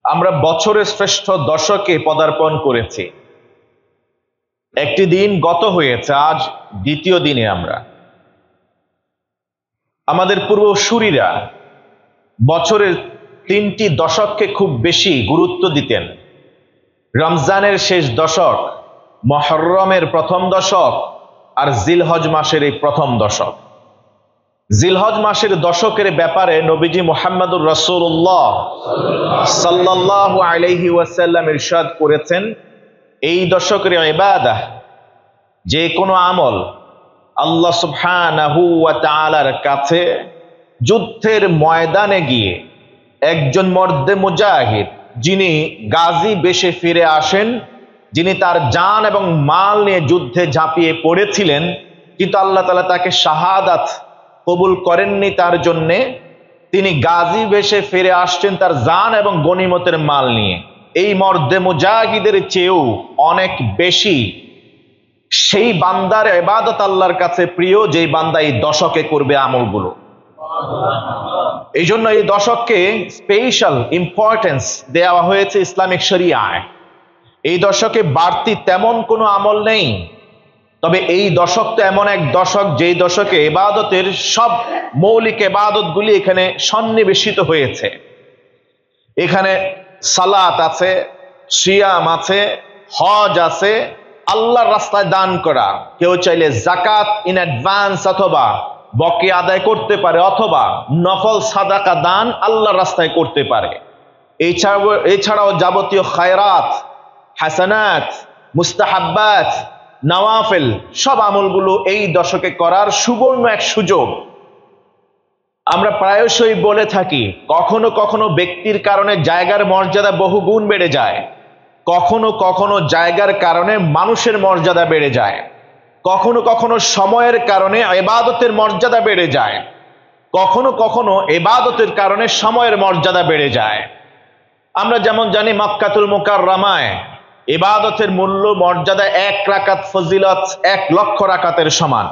আমরা বছরের শ্রেষ্ঠ দশকে পদার্পণ করেছি। একটি দিন গত হয়েছে, আজ দ্বিতীয় দিনে আমরা। আমাদের পূর্বসূরীরা বছরের 3টি দশককে খুব বেশি গুরুত্ব দিতেন। রমজানের শেষ দশক, মুহররমের প্রথম দশক, আর জিলহজ মাসের এই প্রথম দশক। জিলহজ মাসের দশকের ব্যাপারে নবীজি মুহাম্মদুর রাসূলুল্লাহ সাল্লাল্লাহু আলাইহি ওয়াসাল্লাম ইরশাদ করেছেন, এই দশকের ইবাদত, যে কোনো আমল আল্লাহ সুবহানাহু ওয়া তাআলার কাছে যুদ্ধের ময়দানে গিয়ে একজন মর্দে মুজাহিদ, যিনি গাজী বেশে ফিরে আসেন, যিনি তার জান এবং মাল নিয়ে যুদ্ধে ঝাঁপিয়ে পড়েছিলেন, কিন্তু আল্লাহ তাআলা তাকে শাহাদাত কবুল করেননি, তার জন্যে তিনি গাজী বেশে ফিরে আসছেন তার জান এবং গনিমতের মাল নিয়ে। এই মর্দে মুজাহিদের চেয়েও অনেক বেশি সেই বান্দার ইবাদত আল্লাহর কাছে প্রিয়, যেই বান্দা এই দশকে করবে আমলগুলো। এই জন্য এই দশককে স্পেশাল ইম্পর্টেন্স দেওয়া হয়েছে ইসলামিক শরিয়ায়। এই দশকে বাড়তি তেমন কোনো আমল নেই, তবে এই দশক তো এমন এক দশক যেই দশকে ইবাদতের সব মৌলিক ইবাদতগুলি এখানে সন্নিবেশিত হয়েছে। এখানে সালাত আছে, সিয়াম আছে, হজ আছে, আল্লাহর রাস্তায় দান করা। কেউ চাইলে যাকাত ইন অ্যাডভান্স অথবা বকেয়া আদায় করতে পারে, অথবা নফল সাদাকা দান আল্লাহর রাস্তায় করতে পারে। এছাড়াও যাবতীয় খায়রাত, হাসানাত, মুস্তাহাব্বাত, নওয়াফিল সব আমলগুলো এই দশকে করার সুবর্ণ এক সুযোগ। আমরা প্রায়শই বলে থাকি, কখনো কখনো ব্যক্তির কারণে জায়গার মর্যাদা বহু গুণ বেড়ে যায়, কখনো কখনো জায়গার কারণে মানুষের মর্যাদা বেড়ে যায়, কখনো কখনো সময়ের কারণে ইবাদতের মর্যাদা বেড়ে যায়, কখনো কখনো ইবাদতের কারণে সময়ের মর্যাদা বেড়ে যায়। আমরা যেমন জানি মক্কাতুল মুকাররমায় ইবাদতের মূল্য মর্যাদা 1 রাকাত ফজিলত 1 লক্ষ রাকাতের সমান।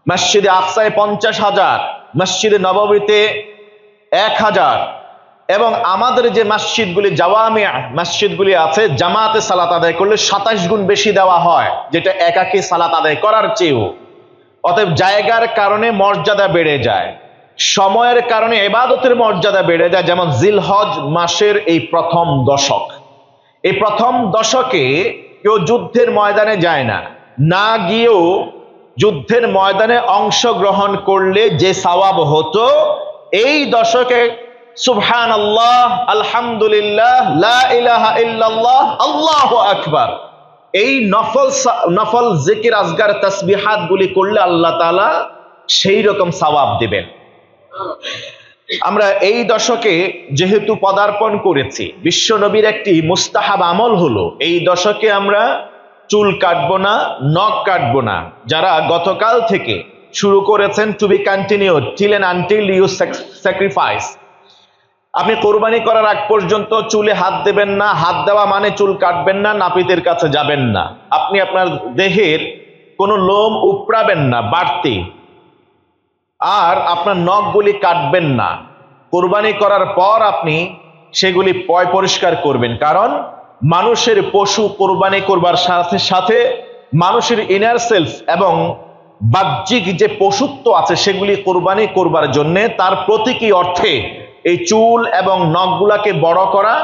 মসজিদে আকসায় 50,000, মসজিদে নববীতে 1000, এবং আমাদের যে মসজিদগুলি জাওয়ামিয়া মসজিদগুলি আছে, জামাতে সালাত আদায় করলে 27 গুণ বেশি দেওয়া হয়, যেটা একাকী সালাত আদায় করার চেয়েও। অতএব জায়গার কারণে মর্যাদা বেড়ে যায়, সময়ের কারণে ইবাদতের মর্যাদা বেড়ে যায়। যেমন জিলহজ মাসের এই প্রথম দশক, এই প্রথম দশকে কেউ যুদ্ধের ময়দানে যায় না, না গিয়েও যুদ্ধের ময়দানে অংশগ্রহণ করলে যে সওয়াব হতো, এই দশকে সুবহানাল্লাহ, আলহামদুলিল্লাহ, লা ইলাহা ইল্লাল্লাহ, আল্লাহু আকবার, এই নফল জিকির আজগার তাসবিহাত গুলি করলে আল্লাহ তাআলা সেই রকম সওয়াব দিবেন। আমরা এই দশকে যেহেতু পদার্পণ করেছি, বিশ্ব নবীর একটি মুস্তাহাব আমল হলো এই দশকে আমরা চুল কাটবো না, নখ কাটবো না। যারা গতকাল থেকে শুরু করেছেন, to be continued till end until you sacrifice. আপনি কোরবানি করার আগ পর্যন্ত চুলে হাত দেবেন না, হাত দেওয়া মানে চুল কাটবেন না, নাপিতের কাছে যাবেন না, আপনি আপনার দেহের কোনো লোম উপড়াবেন না বাড়তি, আর আপনার নখগুলি কাটবেন না। কোরবানি করার পর আপনি সেগুলি পরিষ্কার করবেন, কারণ মানুষের পশু কোরবানি করবার সাথে সাথে মানুষের ইনার সেলফ এবং বাহ্যিক যে পশুত্ব আছে সেগুলি কোরবানি করবার জন্য তার প্রতীকী অর্থে এই চুল এবং নখগুলাকে বড় করা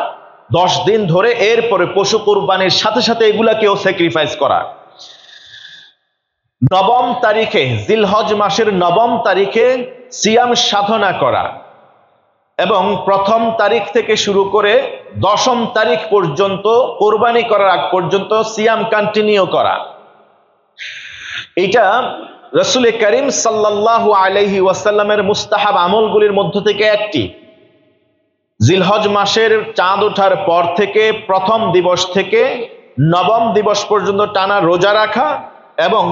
10 দিন ধরে, এরপরে পশু কোরবানির সাথে সাথে এগুলাকেও স্যাক্রিফাইস করা। 9ম তারিখে, জিলহজ মাসের 9ম তারিখে সিয়াম সাধনা করা, এবং 1ম তারিখ থেকে শুরু করে 10ম তারিখ পর্যন্ত কোরবানি করার আগ পর্যন্ত সিয়াম কন্টিনিউ করা। এটা রাসূল করিম সাল্লাল্লাহু আলাইহি ওয়াসাল্লামের মুস্তাহাব আমলগুলির মধ্য থেকে একটি। জিলহজ মাসের চাঁদ ওঠার পর থেকে 1ম দিবস থেকে 9ম দিবস পর্যন্ত টানা রোজা রাখা, এবং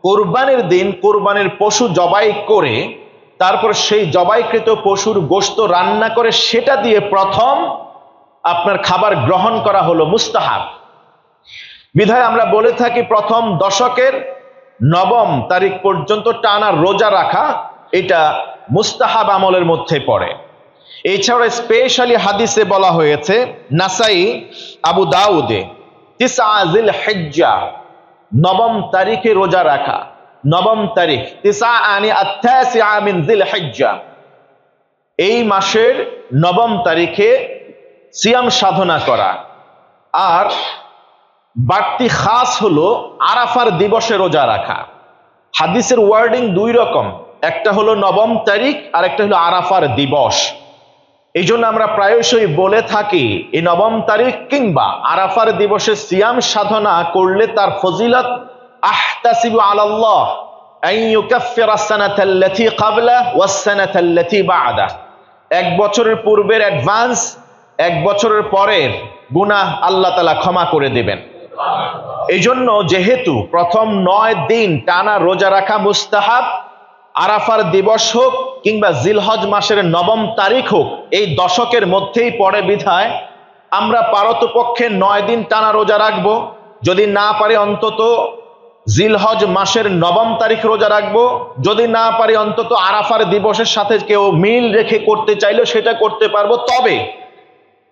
কোরবানির দিন কোরবানির পশু জবাই করে তারপর সেই জবাইকৃত পশুর গোশত রান্না করে সেটা দিয়ে প্রথম আপনার খাবার গ্রহণ করা হলো মুস্তাহাব। বিধায় আমরা বলে থাকি প্রথম দশকের 9ম তারিখ পর্যন্ত টানা রোজা রাখা এটা মুস্তাহাব আমলের মধ্যে পড়ে। এছাড়া স্পেশালি হাদিসে বলা হয়েছে, নাসাই, আবু দাউদে, তিসআ যিল হিজ্জা, নবম তারিখে রোজা রাখা। নবম তারিখ, তিসআ আনি আত-তাসিআ মিন যিল হিজ্জা, এই মাসের নবম তারিখে সিয়াম সাধনা করা। আর বাড়তি খাস হলো আরাফার দিবসে রোজা রাখা। হাদিসের ওয়ার্ডিং দুই রকম, একটা হলো নবম তারিখ আর একটা হলো আরাফার দিবস। এই জন্য আমরা প্রায়শই বলে থাকি, এই নবম তারিখ কিংবা আরাফার দিবসে সিয়াম সাধনা করলে তার ফজিলত, আহতাসিবু আলাল্লাহ আন ইউকাফফিরা আস-সানাতাল্লাতী ক্বাবলাহু ওয়াস-সানাতাল্লাতী বা'দাহু, এক বছরের পূর্বের অ্যাডভান্স, এক বছরের পরের গুনাহ আল্লাহ তাআলা ক্ষমা করে দিবেন। এই জন্য যেহেতু প্রথম 9 দিন টানা রোজা রাখা মুস্তাহাব, আরাফার দিবস হোক কিংবা জিলহজ মাসের নবম তারিখ হোক, এই দশকের মধ্যেই পড়ে বিধায় আমরা পারতপক্ষে 9 দিন টানা রোজা রাখবো। যদি না পারি অন্তত জিলহজ মাসের নবম তারিখ রোজা রাখবো, যদি না পারি অন্তত আরাফার দিবসের সাথে কেউ মিল রেখে করতে চাইলেও সেটা করতে পারবো। তবে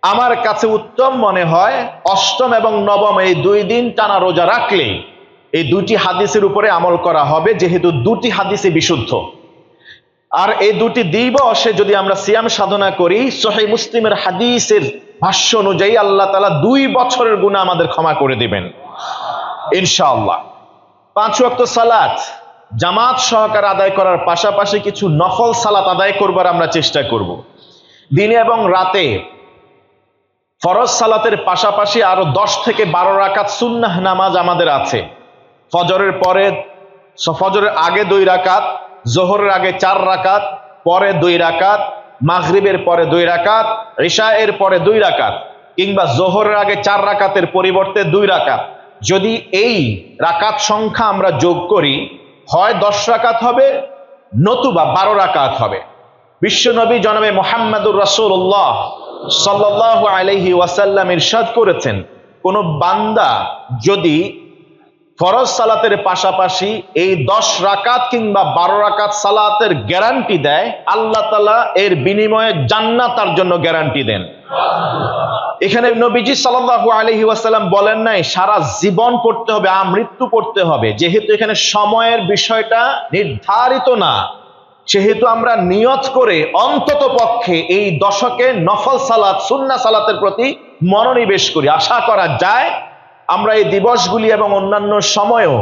আমার কাছে উত্তম মনে হয় অষ্টম এবং নবম এই 2 দিন টানা রোজা রাখলে এই দুটি হাদিসের উপরে আমল করা হবে, যেহেতু দুটি হাদিসে বিশুদ্ধ। আর এই দুটি দিবসে যদি আমরা সিয়াম সাধনা করি, সহিহ মুসলিমের হাদিসের ভাষ্য অনুযায়ী আল্লাহ তাআলা 2 বছরের গুনাহ আমাদের ক্ষমা করে দিবেন ইনশাআল্লাহ। 5 ওয়াক্ত সালাত জামাত সহকারে আদায় করার পাশাপাশি কিছু নফল সালাত আদায় করবার আমরা চেষ্টা করব। দিনে এবং রাতে ফরজ সালাতের পাশাপাশি আরো 10 থেকে 12 রাকাত সুন্নাহ নামাজ আমাদের আছে। ফজরের পরে, ফজরের আগে 2 রাকাত, জোহরের আগে 4 রাকাত, পরে 2 রাকাত, মাগরিবের পরে 2 রাকাত, ইশা এর পরে 2 রাকাত, কিংবা জোহরের আগে 4 রাকাতের পরিবর্তে 2 রাকাত। যদি এই রাকাত সংখ্যা আমরা যোগ করি, হয় 10 রাকাত হবে নতুবা 12 রাকাত হবে। বিশ্বনবী জনাবে মুহাম্মদুর রাসূলুল্লাহ সাল্লাল্লাহু আলাইহি ওয়াসাল্লাম ইরশাদ করেছেন, কোন বান্দা যদি ফরজ সালাতের পাশাপাশি এই 10 রাকাত কিংবা 12 রাকাত সালাতের গ্যারান্টি দেয়, আল্লাহ তাআলা এর বিনিময়ে জান্নাত তার জন্য গ্যারান্টি দেন। এখানে নবীজি সাল্লাল্লাহু আলাইহি ওয়াসাল্লাম বলেন নাই সারা জীবন পড়তে হবে, আমৃত্যু পড়তে হবে। যেহেতু এখানে সময়ের বিষয়টা নির্ধারিত না, সেহেতু আমরা নিয়ত করে অন্তত পক্ষে এই দশকে নফল সালাত, সুন্নাহ সালাতের প্রতি মনোনিবেশ করি। আশা করা যায় আমরা এই দিবসগুলি এবং অন্যান্য সময়ও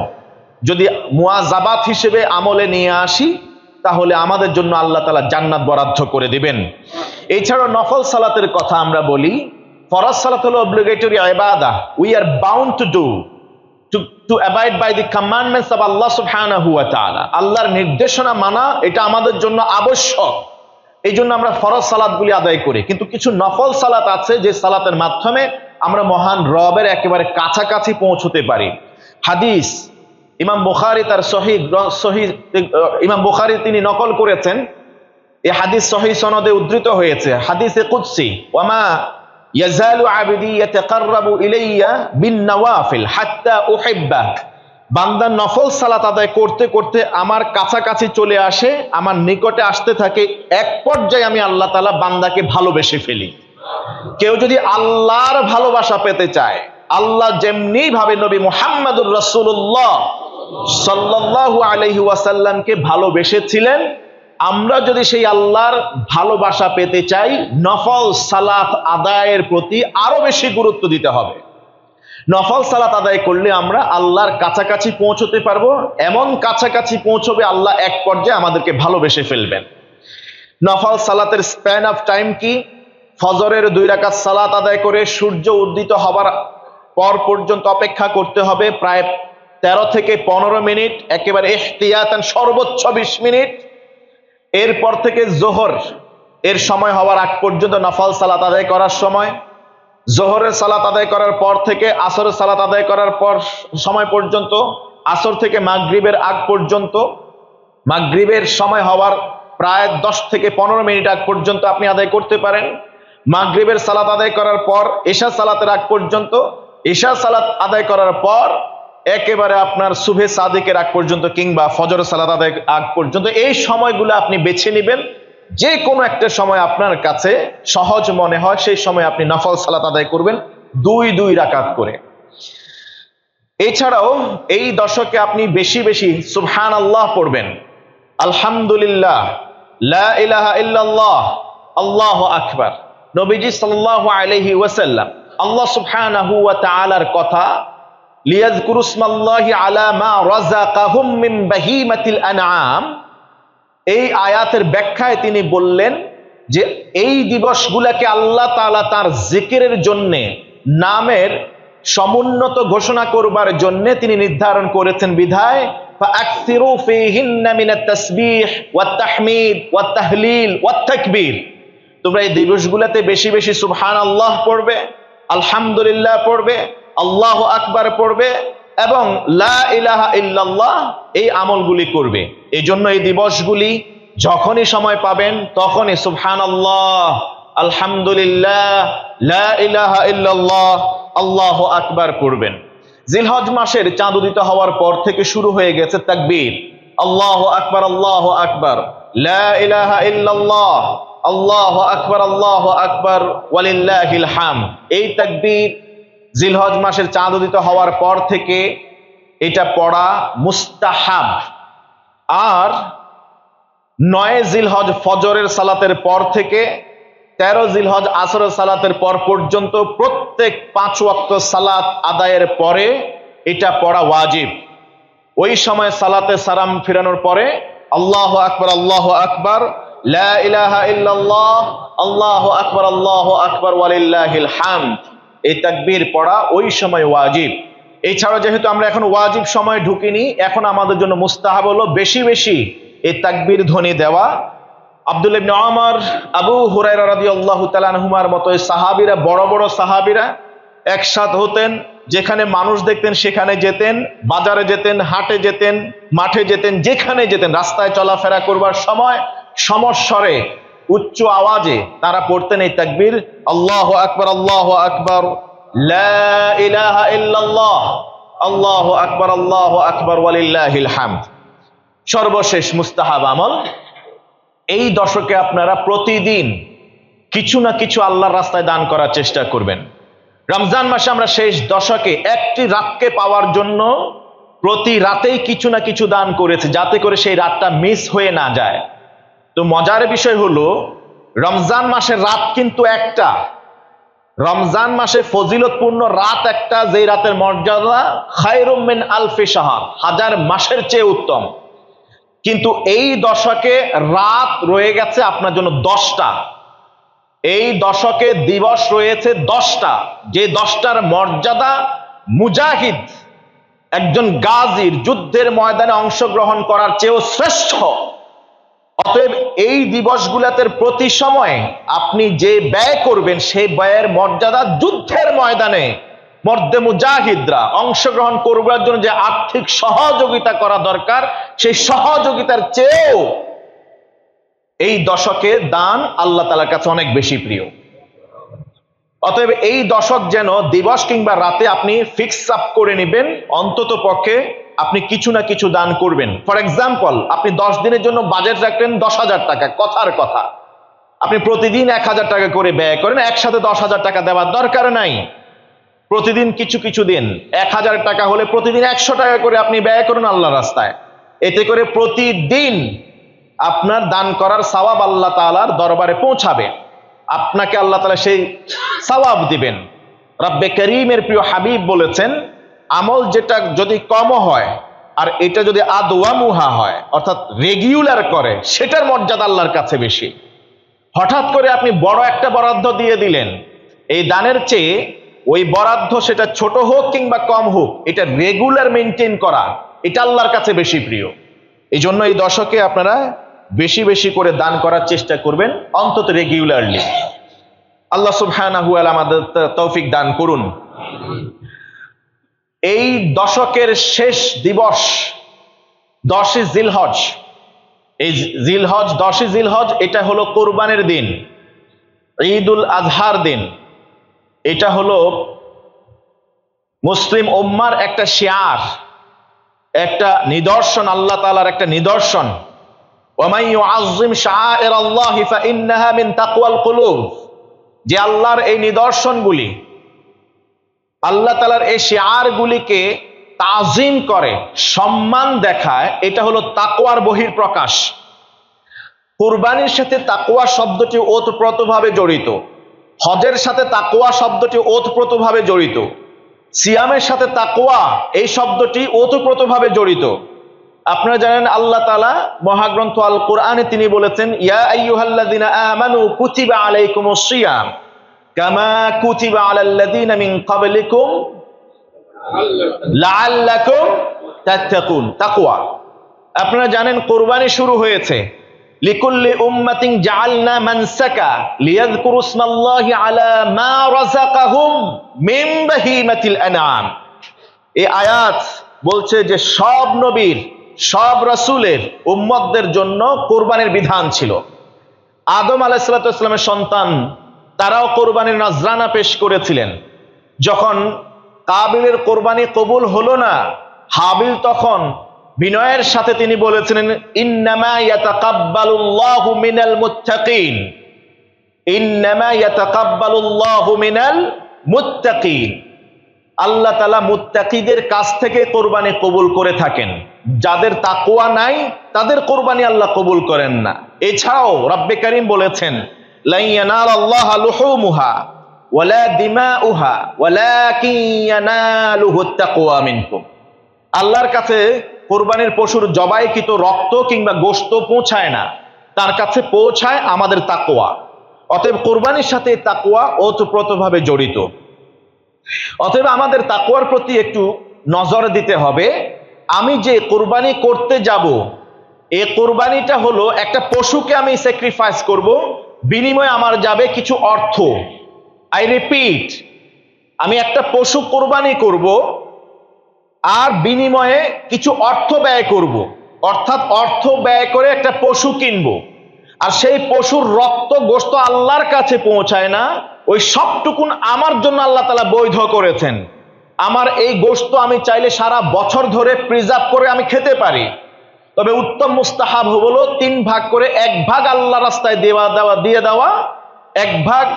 যদি মুআযাবাত হিসেবে আমলে নিয়ে আসি, তাহলে আমাদের জন্য আল্লাহ তাআলা জান্নাত বরাদ্দ করে দিবেন। এছাড়াও নফল সালাতের কথা আমরা বলি। ফরজ সালাত হলো অব্লিগেটরি ইবাদা, we are bound to do, to abide by the commandments of Allah subhanahu wa ta'ala, আল্লাহর নির্দেশনা মানা এটা আমাদের জন্য আবশ্যক। এই জন্য আমরা ফরজ সালাতগুলি আদায় করি। কিন্তু কিছু নফল সালাত আছে যে সালাতের মাধ্যমে আমরা মহান রবের একেবারে কাছাকাছি পৌঁছতে পারি। হাদিস ইমাম বুখারী তার সহিহ ইমাম বুখারী তিনি নকল করেছেন, এই হাদিস সহিহ সনদে উদ্ধৃত হয়েছে। হাদিসে কুদসি, ওয়ামা ইয়াজালু আবদি ইয়াতাকাররাবু ইলাইয়া বিন নওয়াফিল হাত্তা উহিব্বাহ, বান্দা নফল সালাত আদায় করতে করতে আমার কাছাকাছি চলে আসে, আমার নিকটে আসতে থাকে, এক পর্যায়ে আমি আল্লাহ তাআলা বান্দাকে ভালোবেসে ফেলি। কেউ যদি আল্লাহর ভালোবাসা পেতে চায়, আল্লাহ যেমনি ভাবে নবী মুহাম্মদুর রাসূলুল্লাহ সাল্লাল্লাহু আলাইহি ওয়াসাল্লামকে ভালোবেসেছিলেন, আমরা যদি সেই আল্লাহর ভালোবাসা পেতে চাই, নফল সালাত আদায়ের প্রতি আরো বেশি গুরুত্ব দিতে হবে। নফল সালাত আদায় করলে আমরা আল্লাহর কাছাকাছি পৌঁছতে পারবো, এমন কাছাকাছি পৌঁছবে আল্লাহ এক পর্যায়ে আমাদেরকে ভালোবেসে ফেলবেন। নফল সালাতের স্প্যান অফ টাইম কি? ফজরের 2 রাকাত সালাত আদায় করে সূর্য উদিত হবার পর পর্যন্ত অপেক্ষা করতে হবে প্রায় 13 থেকে 15 মিনিট, একেবারে ইহতিয়াতান সর্বোচ্চ 20 মিনিট। এরপর থেকে জোহর এর সময় হওয়ার আগ পর্যন্ত নফল সালাত আদায় করার সময়, জোহরের সালাত আদায় করার পর থেকে আসরের সালাত আদায় করার পর সময় পর্যন্ত, আসর থেকে মাগরিবের আগ পর্যন্ত, মাগরিবের সময় হওয়ার প্রায় 10 থেকে 15 মিনিট আগ পর্যন্ত আপনি আদায় করতে পারেন। মাগরিবের সালাত আদায় করার পর এশা সালাতের আগ পর্যন্ত, এশা সালাত আদায় করার পর একেবারে আপনার সুবহে সাদিকের আগ পর্যন্ত, কিংবা ফজর সালাত আদায় আগ পর্যন্ত, এই সময়গুলো আপনি বেছে নেবেন। যে কোনো একটা সময় আপনার কাছে সহজ মনে হয় সেই সময় আপনি নফল সালাত আদায় করবেন 2 রাকাত করে। এছাড়াও এই দশকে আপনি বেশি বেশি সুবহানাল্লাহ পড়বেন, আলহামদুলিল্লাহ, লা ইলাহা ইল্লাল্লাহ, আল্লাহু আকবার। নবীজি সাল্লাল্লাহু আলাইহি ওয়াসাল্লাম আল্লাহ সুবহানাহু ওয়া তাআলার কথা লিয়াযকুরু ইসমাল্লাহি আলা মা রাযাকাহুম মিন বাহিমাতিল আনআম, এই আয়াতের ব্যাখ্যায় তিনি বললেন যে এই দিবসগুলোকে আল্লাহ তাআলা তার জিকিরের জন্যে, নামের সমুন্নত ঘোষণা করবার জন্য তিনি নির্ধারণ করেছেন বিধায় ফাআকসিরু ফীহিন্না মিনাত তাসবিহ ওয়াত তাহমিদ ওয়াত তাহলিল ওয়াত তাকবীর, তোমরা এই দিবসগুলোতে বেশি বেশি সুবহানাল্লাহ পড়বে, আলহামদুলিল্লাহ পড়বে, আল্লাহু আকবার পড়বে এবং লা ইলাহা ইল্লাল্লাহ এই আমলগুলি করবে। এই জন্য এই দিবসগুলি যখনই সময় পাবেন তখনই সুবহানাল্লাহ, আলহামদুলিল্লাহ, লা ইলাহা ইল্লাল্লাহ, আল্লাহু আকবার পড়বেন। জিলহজ মাসের চাঁদ উদিত হওয়ার পর থেকে শুরু হয়ে গেছে তাকবীর, আল্লাহু আকবার, আল্লাহু আকবার, লা ইলাহা ইল্লাল্লাহ, আল্লাহু আকবার, আল্লাহু আকবার, ওয়ালিল্লাহিল হামদ। এই তাকবীর জিলহজ মাসের চাঁদ উদিত হওয়ার পর থেকে এটা পড়া মুস্তাহাব। আর 9 জিলহজ ফজরের সালাতের পর থেকে 13 জিলহজ আসরের সালাতের পর পর্যন্ত প্রত্যেক 5 ওয়াক্ত সালাত আদায়ের পরে এটা পড়া ওয়াজিব। ওই সময় সালাতে সালাম ফিরানোর পরে আল্লাহু আকবার, আল্লাহু আকবার, লা ইলাহা ইল্লাল্লাহ, আল্লাহু আকবার, আল্লাহু আকবার, ওয়ালিল্লাহিল হামদ, এই তাকবীর পড়া ওই সময় ওয়াজিব। এছাড়াও যেহেতু আমরা এখন ওয়াজিব সময় ঢুকিনি, এখন আমাদের জন্য মুস্তাহাব হলো বেশি বেশি এই তাকবীর ধ্বনি দেওয়া। আব্দুল্লাহ ইবনে ওমর, আবু হুরায়রা রাদিয়াল্লাহু তাআলা আনহুমার মতো সাহাবীরা, বড় বড় সাহাবীরা একসাথ হতেন, যেখানে মানুষ দেখতেন সেখানে যেতেন, বাজারে যেতেন, হাটে যেতেন, মাঠে যেতেন, যেখানে যেতেন, রাস্তায় চলাফেরা করবার সময় সমস্বরে উচ্চ আওয়াজে তারা পড়তেন এই তাকবীর, আল্লাহু আকবার, আল্লাহু আকবার, লা ইলাহা ইল্লাল্লাহ, আল্লাহু আকবার, আল্লাহু আকবার, ওয়ালিল্লাহিল হামদ। সর্বশেষ মুস্তাহাব আমল, এই দশকে আপনারা প্রতিদিন কিছু না কিছু আল্লাহর রাস্তায় দান করার চেষ্টা করবেন। রমজান মাসে আমরা শেষ দশকে একটি রাতকে পাওয়ার জন্য প্রতি রাতেই কিছু না কিছু দান করেছি, যাতে করে সেই রাতটা মিস হয়ে না যায়। তো মজার বিষয় হলো রমজান মাসের রাত কিন্তু একটা, রমজান মাসে ফজিলতপূর্ণ রাত একটা, যেই রাতের মর্যাদা খায়রুম মিন আলফি শাহর, 1000 মাসের চেয়ে উত্তম। কিন্তু এই দশকে রাত রয়ে গেছে আপনার জন্য 10টা, এই দশকে দিবস রয়েছে 10টা, যে 10টার মর্যাদা মুজাহিদ, একজন গাজীর যুদ্ধের ময়দানে অংশগ্রহণ করার চেয়েও শ্রেষ্ঠ। অতএব এই দিবসগুলোতে প্রতি সময় আপনি যে ব্যয় করবেন সেই ব্যয়ের মর্যাদা যুদ্ধের ময়দানে মর্দে মুজাহিদরা অংশগ্রহণ করবার জন্য যে আর্থিক সহযোগিতা করা দরকার, সেই সহযোগিতার চেয়েও এই দশকে দান আল্লাহ তাআলার কাছে অনেক বেশি প্রিয়। অতএব এই দশক যেন দিবস কিংবা রাতে আপনি ফিক্স আপ করে নেবেন, অন্তত পক্ষে আপনি কিছু না কিছু দান করবেন। ফর এক্সাম্পল, আপনি 10 দিনের জন্য বাজেট রাখলেন 10,000 টাকা, কথার কথা, আপনি প্রতিদিন 1000 টাকা করে ব্যয় করেন, একসাথে 10,000 টাকা দেওয়ার দরকার নাই। প্রতিদিন কিছু কিছু দিন 1000 টাকা হলে প্রতিদিন 100 টাকা করে আপনি ব্যয় করুন আল্লাহর রাস্তায়। এতে করে প্রতিদিন আপনার দান করার সওয়াব আল্লাহ তাআলার দরবারে পৌঁছাবে, আপনাকে আল্লাহ তাআলা সেই সওয়াব দিবেন। রব্বে করিমের প্রিয় হাবিব বলেছেন, আমল যেটা যদি কম হয় আর এটা যদি আদওয়ামুহা হয়, অর্থাৎ রেগুলার করে, সেটার মর্যাদা আল্লাহর কাছে বেশি। হঠাৎ করে আপনি বড় একটা বরাদ্দ দিয়ে দিলেন, এই দানের চেয়ে ওই বরাদ্দ সেটা ছোট হোক কিংবা কম হোক, এটা রেগুলার মেনটেন করা, এটা আল্লাহর কাছে বেশি প্রিয়। এই জন্য এই দশকে আপনারা বেশি বেশি করে দান করার চেষ্টা করবেন, অন্তত রেগুলারলি। আল্লাহ সুবহানাহু ওয়া তাআলা আমাদের তৌফিক দান করুন। এই দশকের শেষ দিবস 10ই জিলহজ, এই জিলহজ 10ই জিলহজ এটা হলো কোরবানির দিন, ঈদুল আজহার দিন। এটা হলো মুসলিম উম্মার একটা শিয়ার, একটা নিদর্শন, আল্লাহ তাআলার একটা নিদর্শন। ওয়ামান ইউআযযিম শাআইরাল্লাহি ফাইন্নাহা মিন তাকওয়াল কুলুব, যে আল্লাহর এই নিদর্শনগুলি, আল্লাহ তাআলার এই শিআরগুলিকে তাজিম করে, সম্মান দেখায়, এটা হলো তাকওয়ার বহিঃপ্রকাশ। কুরবানির সাথে তাকওয়া শব্দটি ওতপ্রোতভাবে জড়িত, হজের সাথে তাকওয়া শব্দটি ওতপ্রোতভাবে জড়িত, সিয়ামের সাথে তাকওয়া এই শব্দটি ওতপ্রোতভাবে জড়িত। আপনারা জানেন আল্লাহ তাআলা মহাগ্রন্থ আল কোরআনে তিনি বলেছেন, ইয়া আইয়ুহাল্লাযিনা আমানু কুতিবা আলাইকুমুস সিয়াম কামা কুতিবা আলাল্লাযিনা মিন ক্বাবলিকুম লাআল্লাকুম তাত্তাকুন। তাকওয়া, আপনারা জানেন কুরবানি শুরু হয়েছে, লিকুল্লি উম্মাতিন জাআলনা মানসাকা লিয়াযকুরু ইসমাল্লাহি আলা মা রাযাকাহুম মিন বাহিমাতিল আনআম। এই আয়াত বলছে যে সব নবীর, সব রাসূলের উম্মতদের জন্য কুরবানির বিধান ছিল। আদম আলাইহিস সালামের সন্তান তারাও কুরবানির নজরানা পেশ করেছিলেন। যখন কাবিলের কোরবানি কবুল হলো না, হাবিল তখন বিনয়ের সাথে তিনি বলেছিলেন, ইন্নামা ইয়াতাকাব্বালুল্লাহু মিনাল মুত্তাকিন, ইন্নামা ইয়াতাকাব্বালুল্লাহু মিনাল মুত্তাকিন। আল্লাহ তাআলা মুত্তাকিদের কাছ থেকে কোরবানি কবুল করে থাকেন, যাদের তাকওয়া নাই তাদের কোরবানি আল্লাহ কবুল করেন না। এছাড়াও রব্বে কারীম বলেছেন, লা ইয়ানালাল্লাহা লুহুমুহা ওয়ালা দিমাউহা ওয়ালাকিন ইয়ানালুহুত তাকওয়া মিনকুম। আল্লাহর কাছে কোরবানির পশুর জবাইকৃত রক্ত কিংবা গোশত পৌঁছায় না, তার কাছে পৌঁছায় আমাদের তাকওয়া। অতএব কোরবানির সাথে তাকওয়া ওতপ্রোতভাবে জড়িত। অতএব আমাদের তাকওয়ার প্রতি একটু নজর দিতে হবে। আমি যে কোরবানি করতে যাব, এই কোরবানিটা হলো একটা পশুকে আমি স্যাক্রিফাইস করব, বিনিময়ে আমার যাবে কিছু অর্থ। আই রিপিট, আমি একটা পশু কোরবানি করব আর বিনিময়ে কিছু অর্থ ব্যয় করব, অর্থাৎ অর্থ ব্যয় করে একটা পশু কিনব, আর সেই পশুর রক্ত গোশত আল্লাহর কাছে পৌঁছায় না, ওই সবটুকুন আমার জন্য আল্লাহ তাআলা বৈধ করেছেন। আমার এই গোশত আমি চাইলে সারা বছর ধরে প্রিজার্ভ করে আমি খেতে পারি, তবে উত্তম মুস্তাহাব হলো 3 ভাগ করে 1 ভাগ আল্লাহ রাস্তায় দিয়ে দেওয়া, 1 ভাগ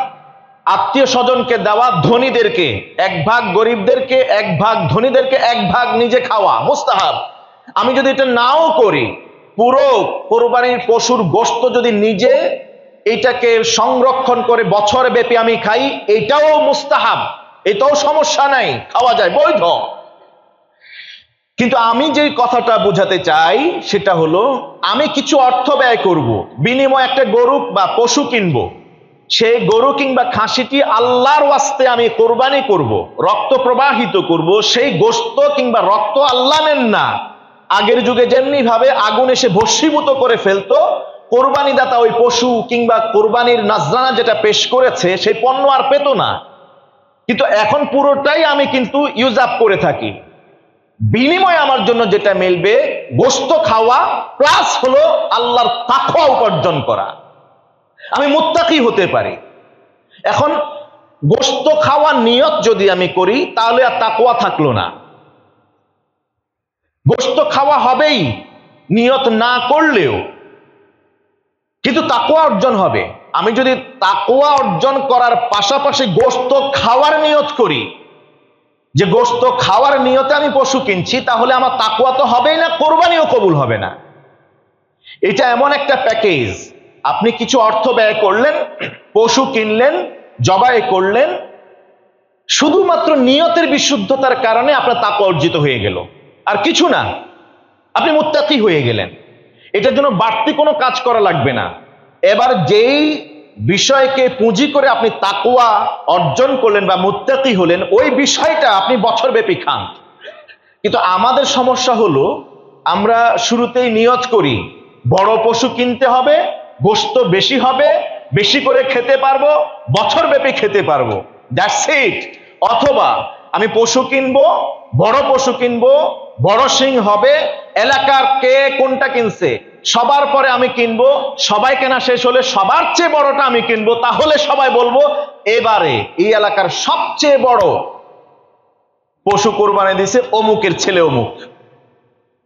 আত্মীয় স্বজনকে দেওয়া, ধনীদেরকে 1 ভাগ, গরিবদেরকে 1 ভাগ, ধনীদেরকে 1 ভাগ, নিজে খাওয়া মুস্তাহাব। আমি যদি এটা নাও করি, পুরো কোরবানির পশুর গোশত যদি নিজে এটাকে সংরক্ষণ করে বছর ব্যাপী আমি খাই, এটাও মুস্তাহাব, এটাও সমস্যা নাই, খাওয়া যায়, বৈধ। কিন্তু আমি যে কথাটা বোঝাতে চাই সেটা হলো, আমি কিছু অর্থ ব্যয় করব, বিনিময়ে একটা গরু বা পশু কিনবো, সেই গরু কিংবা খাসিটি আল্লাহর ওয়াস্তে আমি কোরবানি করব, রক্ত প্রবাহিত করব। সেই গোশত কিংবা রক্ত আল্লাহ নেন না। আগের যুগে যেমনি ভাবে আগুন এসে ভস্মীভূত করে ফেলতো, কোরবানি দাতা ওই পশু কিংবা কোরবানির নজরানা যেটা পেশ করেছে সেই পণ্য আর পেত না। কিন্তু এখন পুরোটাই আমি কিন্তু ইউজ আপ করে থাকি। বিনিময়ে আমার জন্য যেটা মিলবে, গোশত খাওয়া প্লাস হলো আল্লাহর তাকওয়া উপার্জন করা। আমি মুত্তাকি হতে পারি। এখন গোশত খাওয়ার নিয়ত যদি আমি করি, তাহলে আর তাকওয়া থাকলো না। গোশত খাওয়া হবেই নিয়ত না করলেও, কিন্তু তাকওয়া অর্জন হবে। আমি যদি তাকওয়া অর্জন করার পাশাপাশি গোশত খাওয়ার নিয়ত করি, যে গোশত খাওয়ার নিয়তে আমি পশু কিনছি, তাহলে আমার তাকওয়া তো হবেই না, কোরবানিও কবুল হবে না। এটা এমন একটা প্যাকেজ, আপনি কিছু অর্থ ব্যয় করলেন, পশু কিনলেন, জবাই করলেন, শুধুমাত্র নিয়তের বিশুদ্ধতার কারণে আপনার তাকওয়া অর্জিত হয়ে গেল, আর কিছু না, আপনি মুত্তাকি হয়ে গেলেন। এটার জন্য বাড়তি কোনো কাজ করা লাগবে না। এবার যেই বিষয়কে পুঁজি করে আপনি তাকওয়া অর্জন করলেন বা মুত্তাকি হলেন, ওই বিষয়টা আপনি বছরব্যাপী খান। কিন্তু আমাদের সমস্যা হলো, আমরা শুরুতেই নিয়ত করি বড় পশু কিনতে হবে, গোশত বেশি হবে, বেশি করে খেতে পারবো, বছরব্যাপী খেতে পারবো, দ্যাটস ইট। অথবা আমি পশু কিনবো, বড় পশু কিনবো, বড় শিং হবে, এলাকার কে কোনটা কিনছে সবার পরে আমি কিনবো, সবাই কেনা শেষ হলে সবার চেয়ে বড়টা আমি কিনবো, তাহলে সবাই বলবো এবারে এই এলাকার সবচেয়ে বড় পশু কোরবানি দিছে অমুকের ছেলে অমুক,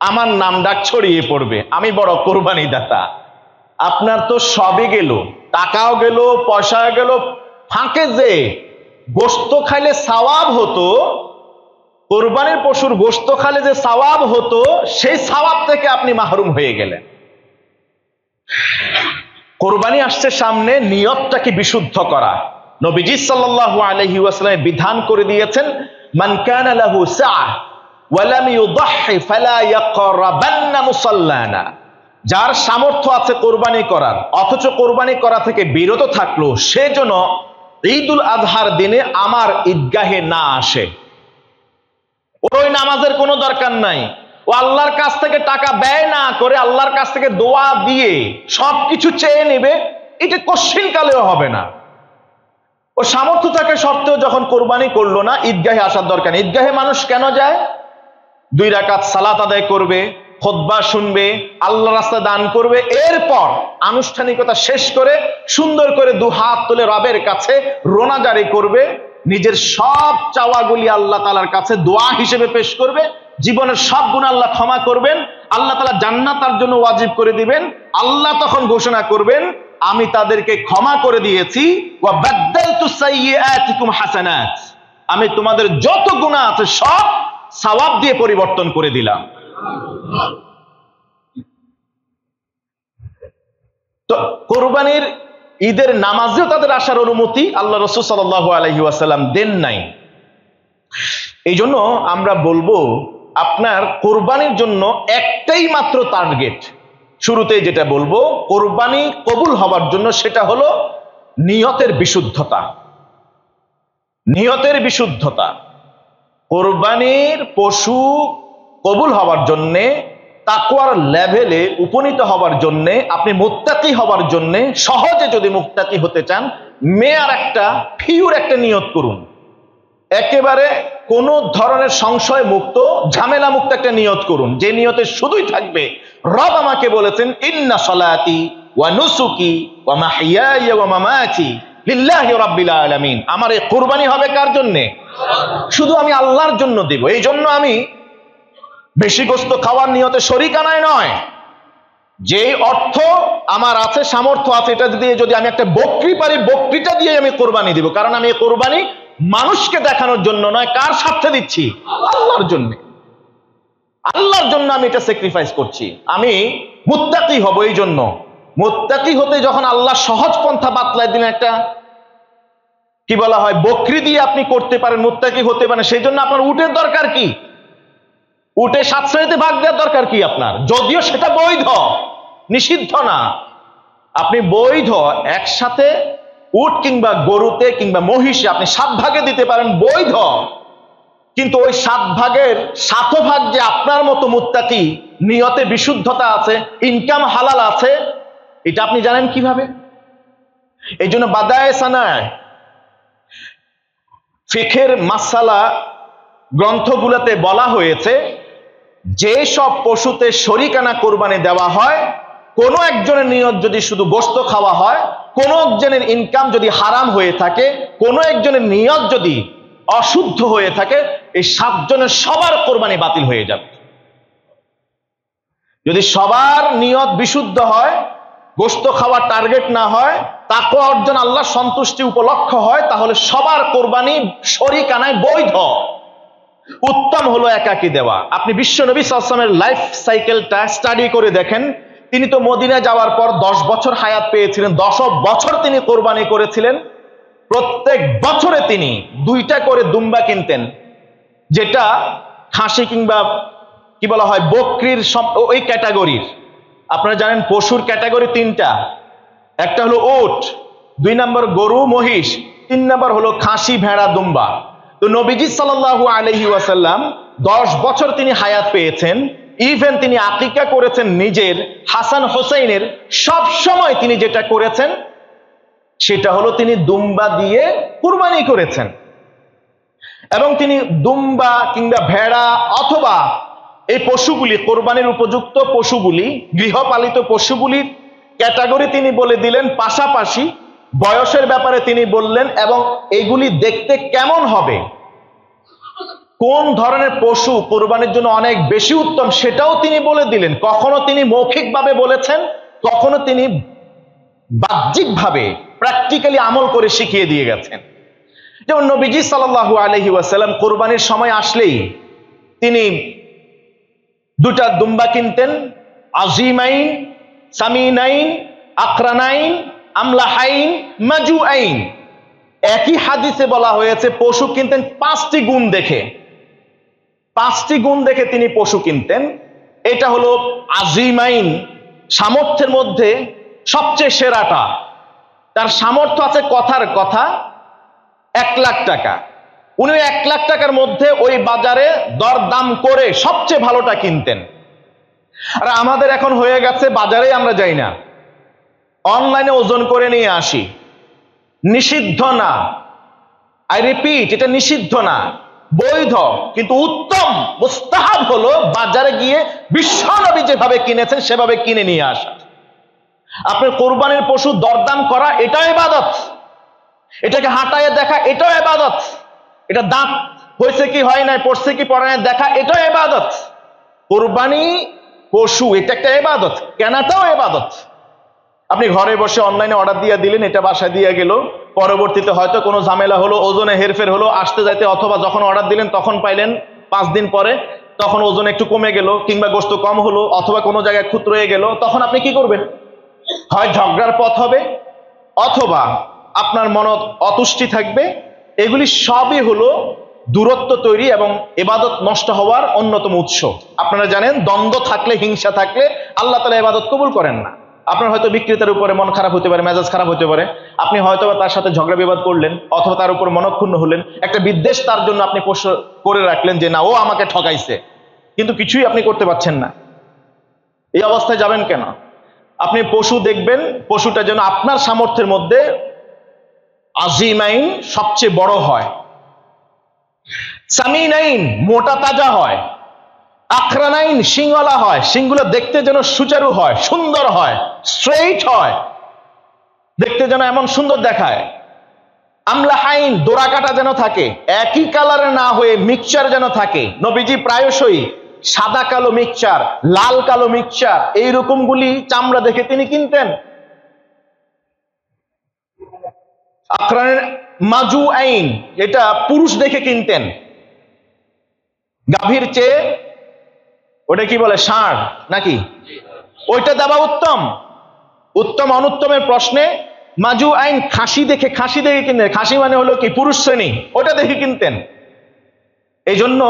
আমার নাম ডাক ছড়িয়ে পড়বে, আমি বড় কোরবানি দাতা। আপনার তো সবই গেল, টাকাও গেল, পয়সাও গেল, ফাঁকে যে গোশত খাইলে সওয়াব হতো, কোরবানির পশুর গোশত খাইলে যে সওয়াব হতো, সেই সওয়াব থেকে আপনি মাহরুম হয়ে গেলেন। কোরবানি আসছে সামনে, নিয়তটাকে বিশুদ্ধ করা। নবীজি সাল্লাল্লাহু আলাইহি ওয়াসাল্লাম বিধান করে দিয়েছেন, মান কানা লাহু সাআহ ওয়া লাম ইউদাহি ফালা ইয়াকরাবান্না মুসাল্লানা। যার সামর্থ্য আছে কোরবানি করার, অথচ কোরবানি করা থেকে বিরত থাকলো, সে যেন ঈদুল আজহার দিনে আমার ঈদগাহে না আসে। ওই নামাজের কোনো দরকার নাই, ও আল্লাহর কাছ থেকে টাকা ব্যয় না করে আল্লাহর কাছ থেকে দোয়া দিয়ে সবকিছু চেয়ে নেবে, এটা কোশ্চিন কালেও হবে না। ও সামর্থ্য থাকে সত্ত্বেও যখন কোরবানি করলো না, ঈদগাহে আসার দরকার নেই। ঈদগাহে মানুষ কেন যায়? 2 রাকাত সালাত আদায় করবে, খুতবা শুনবে, আল্লাহ রাস্তায় দান করবে, এরপর আনুষ্ঠানিকতা শেষ করে সুন্দর করে 2 হাত তুলে রবের কাছে রোনা জারি করবে, নিজের সব চাওয়াগুলি আল্লাহ তাআলার কাছে দোয়া হিসেবে পেশ করবে, জীবনের সব গুনাহ আল্লাহ ক্ষমা করবেন, আল্লাহ তাআলা জান্নাত তার জন্য ওয়াজিব করে দিবেন। আল্লাহ তখন ঘোষণা করবেন, আমি তাদেরকে ক্ষমা করে দিয়েছি, ওয়া বাদদালতু সাইয়্যাতিকুম হাসানাত, আমি তোমাদের যত গুনাহ আছে সব সওয়াব দিয়ে পরিবর্তন করে দিলাম। তো কোরবানির ঈদের নামাজেও তাদের আসার অনুমতি আল্লাহ রাসূল সাল্লাল্লাহু আলাইহি ওয়াসাল্লাম দেন নাই। এই জন্য আমরা বলবো, আপনার কোরবানির জন্য একটাই মাত্র টার্গেট, শুরুতেই যেটা বলবো, কোরবানি কবুল হবার জন্য সেটা হলো নিয়তের বিশুদ্ধতা। নিয়তের বিশুদ্ধতা। কোরবানির পশু কবুল হবার জন্যে, তাকওয়ার লেভেলে উপনীত হবার জন্যে, আপনি মুত্তাকি হবার জন্যে, সহজে যদি মুত্তাকি হতে চান, মেয়ার একটা ফিউর একটা নিয়ত করুন। একেবারে কোন ধরনের সংশয় মুক্ত, ঝামেলা মুক্ত একটা নিয়ত করুন, যে নিয়তে শুধুই থাকবে, রব আমাকে বলেছেন, ইন্না সলাতি ওয়া নুসুকি ওয়া মাহইয়ায়া ওয়া মামাতি লিল্লাহি রাব্বিল আলামিন। আমার এই কুরবানি হবে কার জন্য? শুধু আমি আল্লাহর জন্য দেব। এই জন্য আমি বেশি গোশত খাওয়ার নিয়তে শরীকানায় নয়, যে অর্থ আমার আছে, সামর্থ্য আছে, এটা দিয়ে যদি আমি একটা বকরি পারি, বকরিটা দিয়ে আমি কোরবানি দিব। কারণ আমি এই কোরবানি মানুষকে দেখানোর জন্য নয়, কার স্বার্থে দিচ্ছি? আল্লাহর জন্য। আল্লাহর জন্য আমি এটা স্যাক্রিফাইস করছি। আমি মুত্তাকি হব। এই জন্য মুত্তাকি হতে যখন আল্লাহ সহজ পন্থা বাতলায় দিলেন, একটা কি বলা হয়, বকরি দিয়ে আপনি করতে পারেন, মুত্তাকি হতে পারেন, সেই জন্য আপনার উটের দরকার কি? উটে 7 শ্রেণীতে ভাগ দেওয়ার দরকার কি আপনার? যদিও সেটা বৈধ, নিষিদ্ধ না। আপনি বৈধ একসাথে উট কিংবা গরুতে কিংবা মহিষে আপনি 7 ভাগে দিতে পারেন, বৈধ। কিন্তু ওই 7 ভাগের 7 ভাগ যে আপনার মতো মুত্তাকি, নিয়তে বিশুদ্ধতা আছে, ইনকাম হালাল আছে, এটা আপনি জানেন কিভাবে? এই জন্য বাদায়ে সানায় ফিকহের মাসালা গ্রন্থগুলোতে বলা হয়েছে, যে সব পশুতে শরীকানা কোরবানি দেওয়া হয়, কোনো একজনের নিয়ত যদি শুধু গোশত খাওয়া হয়, কোনো একজনের ইনকাম যদি হারাম হয়ে থাকে, কোনো একজনের নিয়ত যদি অশুদ্ধ হয়ে থাকে, এই 7 জনের সবার কোরবানি বাতিল হয়ে যাবে। যদি সবার নিয়ত বিশুদ্ধ হয়, গোশত খাওয়ার টার্গেট না হয়, তাকওয়া অর্জন, আল্লাহ সন্তুষ্টি উপলক্ষ হয়, তাহলে সবার কোরবানি শরীকানায় বৈধ। উত্তম হলো একাকী দেওয়া। আপনি বিশ্ব নবী সাল্লাল্লাহু আলাইহি ওয়াসাল্লামের লাইফ সাইকেলটা স্টাডি করে দেখেন। তিনি তো মদিনায় যাওয়ার পর 10 বছর হায়াত পেয়েছিলেন, 10 বছর তিনি কোরবানি করেছিলেন। প্রত্যেক বছরে তিনি 2টা করে দুম্বা কিনতেন, যেটা খাসি কিংবা কি বলা হয়, বকরির ওই ক্যাটাগরির। আপনারা জানেন পশুর ক্যাটাগরি 3টা, একটা হলো উট, 2 নম্বর গরু মহিষ, 3 নম্বর হলো খাসি ভেড়া দুম্বা। তো নবীজি সাল্লাল্লাহু আলাইহি ওয়াসাল্লাম 10 বছর তিনি হায়াত পেয়েছেন। ইভেন তিনি আকিকা করেছেন নিজের হাসান হোসেইনের। সব সময় তিনি যেটা করেছেন সেটা হলো তিনি দুম্বা দিয়ে কুরবানি করেছেন। এবং তিনি দুম্বা কিংবা ভেড়া অথবা এই পশুগুলি, কোরবানির উপযুক্ত পশুগুলি, গৃহপালিত পশুগুলির ক্যাটাগরি তিনি বলে দিলেন, পাশাপাশি বয়সের ব্যাপারে তিনি বললেন, এবং এগুলি দেখতে কেমন হবে, কোন ধরনের পশু কোরবানির জন্য অনেক বেশি উত্তম, সেটাও তিনি বলে দিলেন। কখনো তিনি মৌখিকভাবে বলেছেন, কখনো তিনি বাহ্যিকভাবে প্র্যাকটিক্যালি আমল করে শিখিয়ে দিয়ে গেছেন। যেমন নবীজি সাল্লাল্লাহু আলাইহি ওয়াসাল্লাম কোরবানির সময় আসলেই তিনি দুটা দুম্বা কিনতেন, আজিমাইন, সামিনাইন, আকরানাইন, আমলাহাইন, মাজুআইন। একই হাদিসে বলা হয়েছে পশু কিনতেন 5টি গুণ দেখে, 5টি গুণ দেখে তিনি পশু কিনতেন। এটা হলো আজিমাইন, সামর্থ্যের মধ্যে সবচেয়ে সেরাটা। তার সামর্থ্য আছে কথার কথা, 1 লাখ টাকা। উনি 1 লাখ টাকার মধ্যে ওই বাজারে দরদাম করে সবচেয়ে ভালোটা কিনতেন। আর আমাদের এখন হয়ে গেছে বাজারে আমরা যাই না, অনলাইনে ওজন করে নিয়ে আসি। নিষিদ্ধ না, আই রিপিট, এটা নিষিদ্ধ না, বৈধ, কিন্তু উত্তম মুস্তাহাব হলো বাজারে গিয়ে বিশ্বনবী যেভাবে কিনেছেন সেভাবে কিনে নিয়ে আসা। আপনার কোরবানির পশু দরদাম করা এটাও ইবাদত, এটাকে হাঁটায় দেখা এটাও ইবাদত, এটা দাঁত হয়েছে কি হয় নাই, পড়ছে কি পড়ে নাই দেখা এটাও ইবাদত। কোরবানি পশু এটা একটা ইবাদত, কেনাটাও ইবাদত। আপনি ঘরে বসে অনলাইনে অর্ডার দিয়ে দিলেন, এটা বাসায় দিয়ে গেল, পরবর্তীতে হয়তো কোনো ঝামেলা হলো, ওজনে হেরফের হলো আসতে যাইতে, অথবা যখন অর্ডার দিলেন তখন পাইলেন 5 দিন পরে, তখন ওজন একটু কমে গেল, কিংবা গোশত কম হলো, অথবা কোনো জায়গায় খুঁত রয়ে গেল, তখন আপনি কি করবেন? হয় ঝগড়ার পথ হবে, অথবা আপনার মন অতুষ্টি থাকবে। এগুলি সবই হলো দূরত্ব তৈরি এবং ইবাদত নষ্ট হওয়ার অন্যতম উৎস। আপনারা জানেন দ্বন্দ্ব থাকলে, হিংসা থাকলে আল্লাহ তাআলা ইবাদত কবুল করেন না। আপনার হয়তো বিক্রেতার উপরে মন খারাপ হতে পারে, মেজাজ খারাপ হতে পারে, আপনি হয়তো তার সাথে ঝগড়া বিবাদ করলেন, অথবা তার উপর মনক্ষুণ্ণ হলেন, একটা বিদ্বেষ তার জন্য আপনি পোষণ করে রাখলেন যে না, ও আমাকে ঠকাইছে, কিন্তু কিছুই আপনি করতে পারছেন না। এই অবস্থায় যাবেন কেন? আপনি পশু দেখবেন, পশুটা যেন আপনার সামর্থ্যের মধ্যে আজিমাইন সবচেয়ে বড় হয়, সামিনাইন মোটা তাজা হয়, আখরানাইন শিংওয়ালা হয়, শিংগুলো দেখতে যেন সুচারু হয়, সুন্দর হয়, স্ট্রেইট হয়, দেখতে যেন এমন সুন্দর দেখায়। আমলাহাইন দোরা কাটা যেন থাকে, একই কালারে না হয়ে মিক্সচার যেন থাকে। নবীজি প্রায়শই সাদা কালো মিক্সচার, লাল কালো মিক্সচার এইরকম গুলি চামড়া দেখে তিনি কিনতেন। আকরানের মাজুআইন এটা পুরুষ দেখে কিনতেন, গাভীর চেয়ে ওটা কি বলে, ষাঁড় নাকি, ওইটা দেওয়া উত্তম। উত্তম অনুত্তমের প্রশ্নে মাজুআইন খাসি দেখে কিনতেন। খাসি মানে হলো কি, পুরুষ শ্রেণী, ওটা দেখে কিনতেন। এই জন্য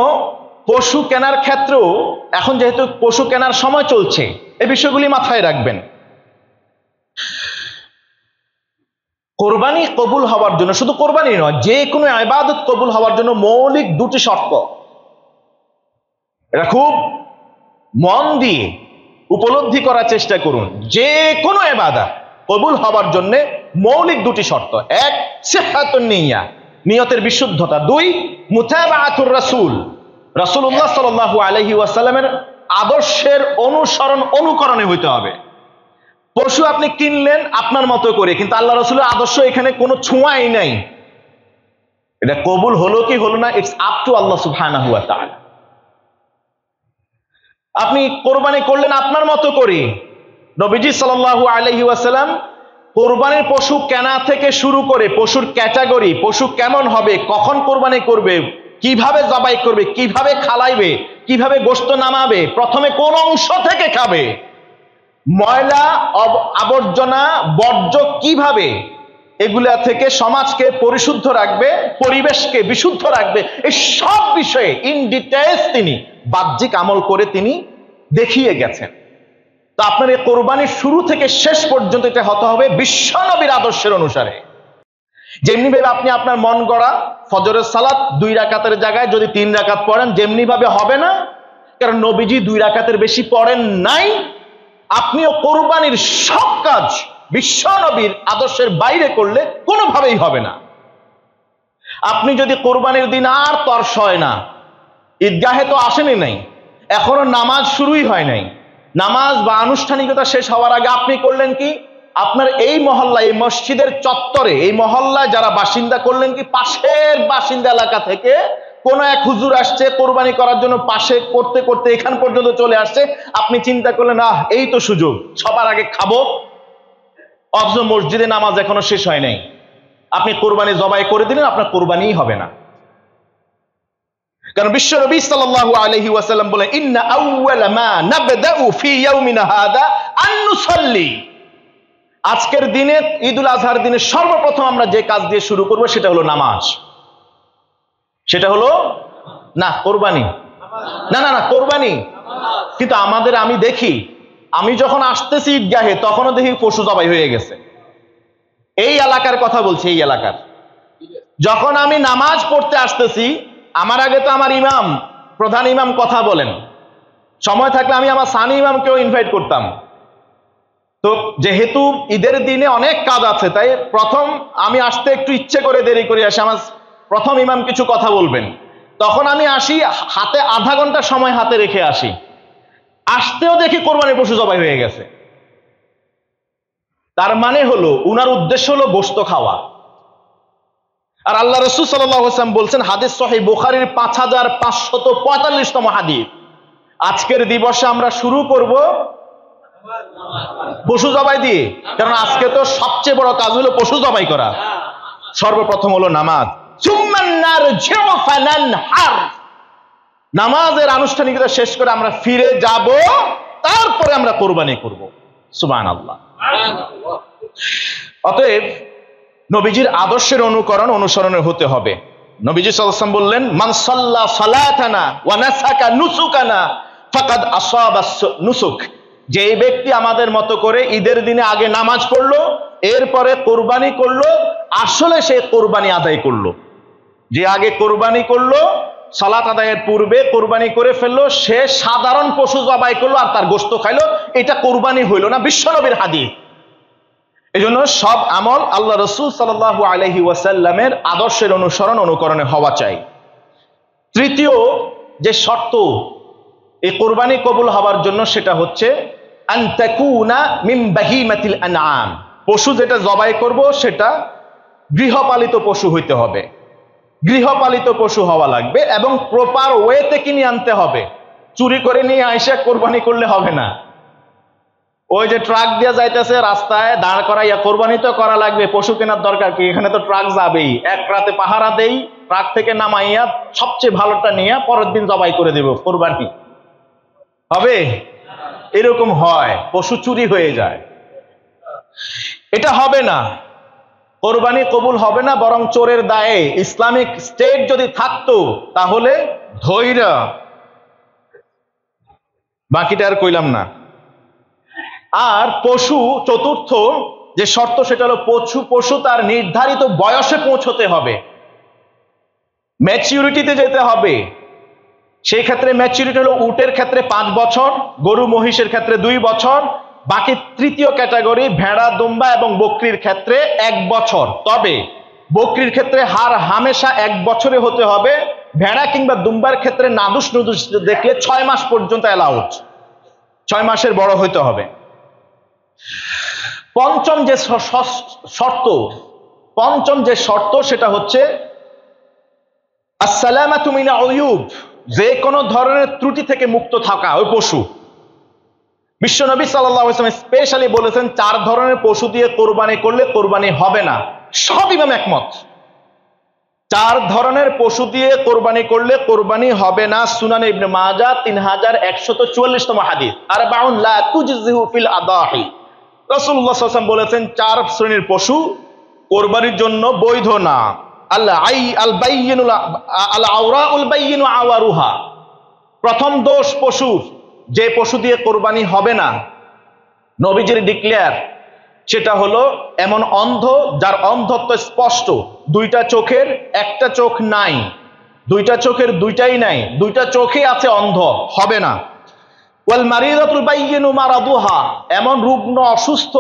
পশু কেনার ক্ষেত্রেও এখন যেহেতু পশু কেনার সময় চলছে, এই বিষয়গুলি মাথায় রাখবেন। কোরবানি কবুল হওয়ার জন্য, শুধু কোরবানি নয়, যে কোনো ইবাদত কবুল হওয়ার জন্য মৌলিক 2টি শর্ত, এটা খুব মন দিয়ে উপলব্ধি করার চেষ্টা করুন। যে কোনো ইবাদত কবুল হওয়ার জন্য মৌলিক 2টি শর্ত: 1 সিহহাতুন নিয়্যা, নিয়তের বিশুদ্ধতা; 2 মুতাবাআতুর রাসূল, রাসূলুল্লাহ সাল্লাল্লাহু আলাইহি ওয়াসাল্লামের আদর্শের অনুকরণে হইতে হবে। পশু আপনি কিনলেন আপনার মতো করে, কিন্তু আল্লাহ রাসূলের আদর্শ এখানে কোনো ছোঁয়াই নাই, এটা কবুল হলো কি হলো না, ইটস আপ টু আল্লাহ সুবহানাহু ওয়া তাআলা। আপনি কোরবানি করলেন আপনার মতো করে। নবীজি সাল্লাল্লাহু আলাইহি ওয়াসাল্লাম কোরবানির পশু কেনা থেকে শুরু করে পশুর ক্যাটাগরি, পশু কেমন হবে, কখন কোরবানি করবে, কিভাবে জবাই করবে, কিভাবে খালাইবে, কিভাবে গোশত নামাবে, প্রথমে কোন অংশ থেকে খাবে, ময়লা আবর্জনা বর্জ্য কিভাবে এগুলা থেকে সমাজকে পরিশুদ্ধ রাখবে, পরিবেশকে বিশুদ্ধ রাখবে, এই সব বিষয়ে ইন ডিটেইলস তিনি বাহ্যিক আমল করে তিনি দেখিয়ে গেছেন। তো আপনার এই কোরবানির শুরু থেকে শেষ পর্যন্ত এটা হতে হবে বিশ্বনবীর আদর্শের অনুসারে। যেমনি ভাবে আপনি আপনার মন গড়া ফজরের সালাত 2 রাকাতের জায়গায় যদি 3 রাকাত পড়েন, যেমনি ভাবে হবে না, কারণ নবীজি 2 রাকাতের বেশি পড়েন নাই। আপনিও কোরবানির সব কাজ বিশ্বনবীর আদর্শের বাইরে করলে কোনোভাবেই হবে না। আপনি যদি কোরবানির দিন আর তর সয় না, ঈদগাহে তো আসেনি নাই, এখনো নামাজ শুরুই হয় নাই, নামাজ বা আনুষ্ঠানিকতা শেষ হওয়ার আগে আপনি করলেন কি, আপনার এই মহল্লা, এই মসজিদের চত্বরে, এই মহল্লায় যারা বাসিন্দা করলেন কি, পাশের বাসিন্দা এলাকা থেকে কোন এক হুজুর আসছে কোরবানি করার জন্য, পাশে করতে করতে এখান পর্যন্ত চলে আসছে, আপনি চিন্তা করলেন, এই তো সুযোগ, সবার আগে খাবো, অথচ মসজিদে নামাজ এখনো শেষ হয় নাই, আপনি কোরবানি জবাই করে দিলেন, আপনার কোরবানিই হবে না। কারণ বিশ্ব নবী সাল্লাল্লাহু আলাইহি ওয়াসাল্লাম বলেন, ইন্না আউওয়ালা মা নাবদাউ ফি ইয়াউমিনা হাদা আন নুসাল্লি, আজকের দিনে ঈদুল আজহার দিনে সর্বপ্রথম আমরা যে কাজ দিয়ে শুরু করব সেটা হলো নামাজ। সেটা হলো না কোরবানি, না না না কোরবানি। কিন্তু আমি দেখি, আমি যখন আসতেছি ঈদগাহে তখনও দেখি পশু জবাই হয়ে গেছে। এই এলাকার কথা বলছি, এই এলাকার। যখন আমি নামাজ পড়তে আসতেছি, আমার আগে তো আমার ইমাম, প্রধান ইমাম কথা বলেন, সময় থাকলে আমি আমার সানি ইমামকেও ইনভাইট করতাম। তো যেহেতু ঈদের দিনে অনেক কাজ আছে, তাই প্রথম আমি আসতে একটু ইচ্ছে করে দেরি করে আসি, আমার প্রথম ইমাম কিছু কথা বলবেন, তখন আমি আসি, হাতে আধা ঘন্টা সময় হাতে রেখে আসি। আসতেও দেখি কোরবানির পশু জবাই হয়ে গেছে। তার মানে হলো উনার উদ্দেশ্য হলো গোশত খাওয়া। আর আল্লাহ রাসূল সাল্লাল্লাহু আলাইহি ওয়াসাল্লাম বলছেন, হাদিস সহিহ বুখারীর 5545তম হাদিস, আজকের দিবসে আমরা শুরু করব পশু জবাই দিয়ে। কারণ আজকে তো সবচেয়ে বড় কাজ হলো পশু জবাই করা। সর্বপ্রথম হলো নামাজ, নামাজের আনুষ্ঠানিকতা শেষ করে আমরা ফিরে যাব, তারপরে আমরা কোরবানি করব। সুবহানাল্লাহ। অতএব নবীজির আদর্শের অনুসরণের হতে হবে। নবীজি সাল্লাল্লাহু আলাইহি ওয়াসাল্লাম বললেন, মান সাল্লা সালাতানা ওয়া নাসাকা নুসুকানা ফাকাদ আসাবা নুসুক, যে ব্যক্তি আমাদের মতো করে ঈদের দিনে আগে নামাজ পড়লো, এরপরে কোরবানি করলো, আসলে সে কোরবানি আদায় করলো। যে আগে কোরবানি করলো, সালাত আদায়ের পূর্বে কোরবানি করে ফেললো, সে সাধারণ পশু জবাই করলো আর তার গোশত খাইলো, এটা কোরবানি হইল না, বিশ্বনবীর হাদিস। এজন্য সব আমল আল্লাহ রাসূল সাল্লাল্লাহু আলাইহি ওয়াসাল্লামের আদর্শের অনুকরণে হওয়া চাই। তৃতীয় যে শর্ত এই কোরবানি কবুল হওয়ার জন্য, সেটা হচ্ছে আন তাকুনা মিন বাহিমাতিল আনআম, পশু যেটা জবাই করব সেটা গৃহপালিত পশু হইতে হবে, গৃহপালিত পশু হওয়া লাগবে এবং প্রপার ওয়েতে কিনে আনতে হবে। চুরি করে নিয়ে আইসা কোরবানি করলে হবে না। ওই যে ট্রাক দিয়ে যাইতেছে, রাস্তায় দাঁড় করাইয়া কোরবানি তো করা লাগবে, পশু কেনার দরকার কি? এখানে তো ট্রাক যাবেই, এক রাতে পাহারা দেই, ট্রাক থেকে নামাইয়া সবচেয়ে ভালোটা নিয়ে পরের দিন জবাই করে দেব, কোরবানি হবে? এরকম হয়, পশু চুরি হয়ে যায়। এটা হবে না, কোরবানি কবুল হবে না। বরং চোরের দায়ে ইসলামিক স্টেট যদি থাকতো তাহলে ধৈর্য, বাকিটা আর কইলাম না। আর পশু, চতুর্থ যে শর্ত সেটা হলো পশু তার নির্ধারিত বয়সে পৌঁছতে হবে, ম্যাচিউরিটিতে যেতে হবে। সেই ক্ষেত্রে ম্যাচিউরিটি হলো উটের ক্ষেত্রে 5 বছর, গরু মহিষের ক্ষেত্রে 2 বছর, বাকি তৃতীয় ক্যাটাগরি ভেড়া, দুম্বা এবং বকরির ক্ষেত্রে 1 বছর। তবে বকরির ক্ষেত্রে হার হামেশা 1 বছরে হতে হবে। ভেড়া কিংবা দুম্বার ক্ষেত্রে নাদুস নুদুস দেখলে 6 মাস পর্যন্ত অ্যালাউড, 6 মাসের বড় হইতে হবে। পঞ্চম যে শর্ত সেটা হচ্ছে আসসালামাতু মিনা উয়ুব, যে কোনো ধরনের ত্রুটি থেকে মুক্ত থাকা ওই পশু। বিশ্বনবী সাল্লাল্লাহু আলাইহি ওয়াসাল্লাম স্পেশালি বলেছেন 4 ধরনের পশু দিয়ে কোরবানি করলে কোরবানি হবে না। সব ইমাম একমত, 4 ধরনের পশু দিয়ে কোরবানি করলে কোরবানি হবে না। সুনানে ইবনে মাজাহ 3144তম হাদিস, আরবাউন লা তুজজিহু ফিল আদাহি। রাসূলুল্লাহ সাল্লাল্লাহু আলাইহি ওয়াসাল্লাম বলেছেন 4 শ্রেণীর পশু কোরবানির জন্য বৈধ না। আল আওরাউল বাইয়িনু আওয়ারুহা, প্রথম দোষ পশুর, যে পশু দিয়ে কোরবানি হবে না, নবীজির ডিক্লেয়ার, সেটা হলো এমন অন্ধ যার অন্ধত্ব স্পষ্ট, 2টা চোখের 1টা চোখ নাই, 2টা চোখের 2টাই নাই, 2টা চোখে আছে, অন্ধ, হবে না। ওয়াল মারিদাতুল বাইয়িনু মারাদুহা, এমন রুগ্ন, অসুস্থ,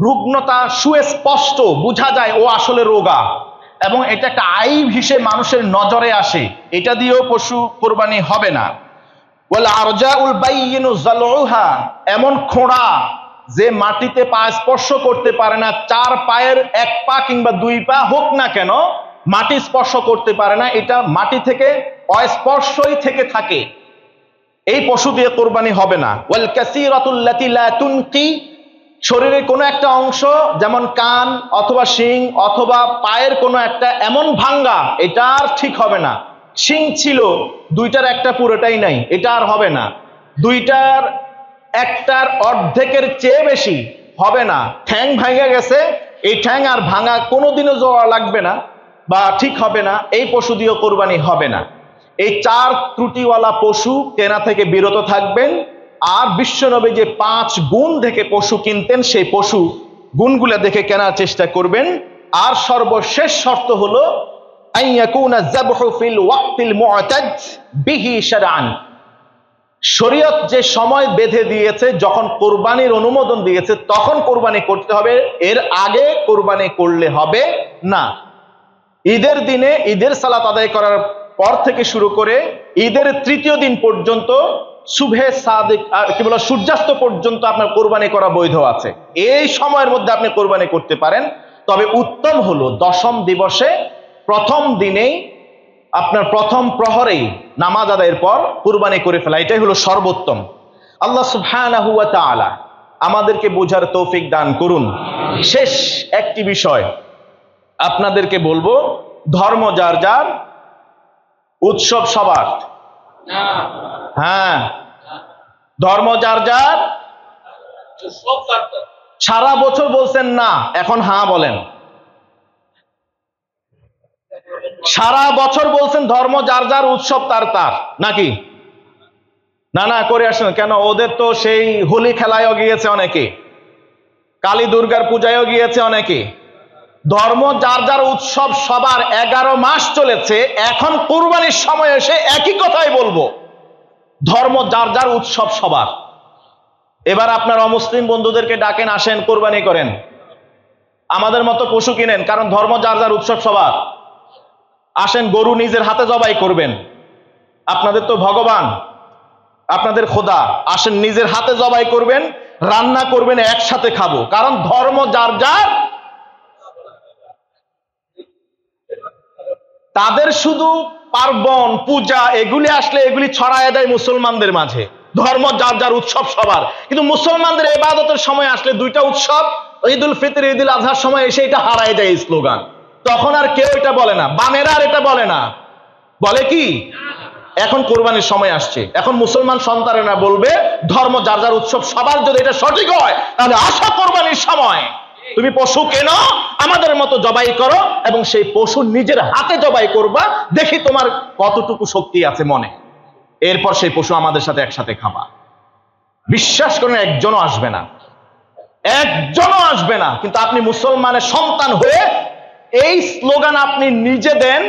রুগ্নতা সুস্পষ্ট, বোঝা যায় ও আসলে রোগা এবং এটা একটা আইব হিসেবে মানুষের নজরে আসে, এটা দিয়েও পশু কোরবানি হবে না। ওয়াল আরজাউল বাইয়িনু যালউহা, এমন খোঁড়া যে মাটিতে পা স্পর্শ করতে পারে না, 4 পায়ের 1 পা কিংবা 2 পা হোক না কেন মাটি স্পর্শ করতে পারে না, এটা মাটি থেকে অস্পর্শই থেকে থাকে, এই পশু দিয়ে কোরবানি হবে না। ওয়াল কাসীরাতুল লাতী লা তুনকি শরীরের কোনো একটা অংশ যেমন কান অথবা শিং অথবা পায়ের কোনো একটা এমন ভাঙ্গা, এটা আর ঠিক হবে না। শিং ছিল, দুইটার একটা পুরোটাই নাই, এটা আর হবে না। দুইটার একটার অর্ধেকের চেয়ে বেশি হবে না। ঠ্যাং ভাঙা গেছে, এই ঠ্যাং আর ভাঙা কোনোদিনও জোড়া লাগবে না বা ঠিক হবে না, এই পশু দিয়েও কোরবানি হবে না। এই 4 ত্রুটিওয়ালা পশু কেনা থেকে বিরত থাকবেন। আর বিশ্বনবী যে 5 গুণ দেখে পশু কিনতেন, সেই পশু গুণগুলা দেখে কেনার চেষ্টা করবেন। আর সর্বশেষ শর্ত হলো আন ইয়াকুনা যাবহু ফিল ওয়াক্তিল মু'তাদ বিহি শারআন। শরীয়ত যে সময় বেঁধে দিয়েছে, যখন কোরবানির অনুমোদন দিয়েছে তখন কোরবানি করতে হবে, এর আগে কোরবানি করলে হবে না। ঈদের দিনে ঈদের সালাত আদায় করার পর থেকে শুরু করে ঈদের 3য় দিন পর্যন্ত সুবহে সাদিক কি বলে সূর্যাস্ত পর্যন্ত আপনার কোরবানি করা বৈধ আছে। এই সময়ের মধ্যে আপনি কোরবানি করতে পারেন। তবে উত্তম হলো 10ম দিবসে প্রথম দিনেই আপনার প্রথম প্রহরেই নামাজ আদায়ের পর কুরবানি করে ফেলা, এটাই হলো সর্বোত্তম। আল্লাহ সুবহানাহু ওয়া তাআলা আমাদেরকে বোঝার তৌফিক দান করুন। শেষ একটি বিষয় আপনাদেরকে বলবো, ধর্ম যার যার, উৎসব সবার। হ্যাঁ, ধর্ম যার যার। সারা বছর বলছেন না, এখন হ্যাঁ বলেন। সারা বছর বলছেন ধর্ম যার যার, উৎসব তার তার, নাকি? না না করে আসেন কেন? ওদের তো সেই হোলি খেলায়ও গিয়েছে অনেকে, কালী দুর্গার পূজায়ও গিয়েছে অনেকে। ধর্ম যার যার, উৎসব সবার। 11 মাস চলেছে, এখন কুরবানির সময় এসে একই কথাই বলবো, ধর্ম যার যার, উৎসব সবার। এবার আপনার অমুসলিম বন্ধুদেরকে ডাকেন, আসেন কোরবানি করেন, আমাদের মতো পশু কিনেন, কারণ ধর্ম যার যার, উৎসব সবার। আসেন গরু নিজের হাতে জবাই করবেন, আপনাদের তো ভগবান, আপনাদের খোদা। আসেন নিজের হাতে জবাই করবেন, রান্না করবেন, একসাথে খাবো, কারণ ধর্ম যার যার। তাদের শুধু পার্বণ পূজা এগুলি আসলে এগুলি ছড়ায় দেয় মুসলমানদের মাঝে, ধর্ম যার যার, উৎসব সবার। কিন্তু মুসলমানদের ইবাদতের সময় আসলে দুইটা উৎসব, ঈদুল ফিতর ঈদুল আজহার সময় এসে এটা হারায় যায় এই স্লোগান। তখন আর কেউ এটা বলে না, বামেরা আর এটা বলে না, বলে কি? এখন কোরবানির সময় আসছে, এখন মুসলমান সন্তানেরা বলবে ধর্ম যার যার, উৎসব সবার। যদি এটা সঠিক হয় তাহলে আসো কোরবানির সময়, তুমি পশু কেনো, আমাদের মতো জবাই করো, এবং সেই পশু নিজের হাতে জবাই করবা, দেখি তোমার কতটুকু শক্তি আছে মনে। এরপর সেই পশু আমাদের সাথে একসাথে খাবা। বিশ্বাস করেন, একজনও আসবে না, একজনও আসবে না। কিন্তু আপনি মুসলমানের সন্তান হয়ে এই স্লোগান আপনি নিজে দেন,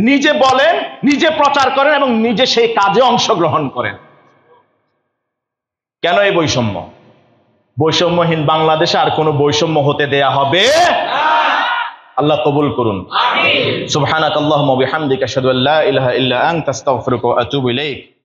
নিজে বলেন, নিজে প্রচার করেন এবং নিজে সেই কাজে অংশগ্রহণ করেন। কেন এই বৈষম্য? বৈষম্যহীন বাংলাদেশে আর কোনো বৈষম্য হতে দেয়া হবে না। আল্লাহ কবুল করুন। আমিন। সুবহানাকাল্লাহুম্মা ওয়া বিহামদিকা আশহাদু আল্লা ইলাহা ইল্লা আনতা আস্তাগফিরুকা ওয়া আতুবু ইলাইক।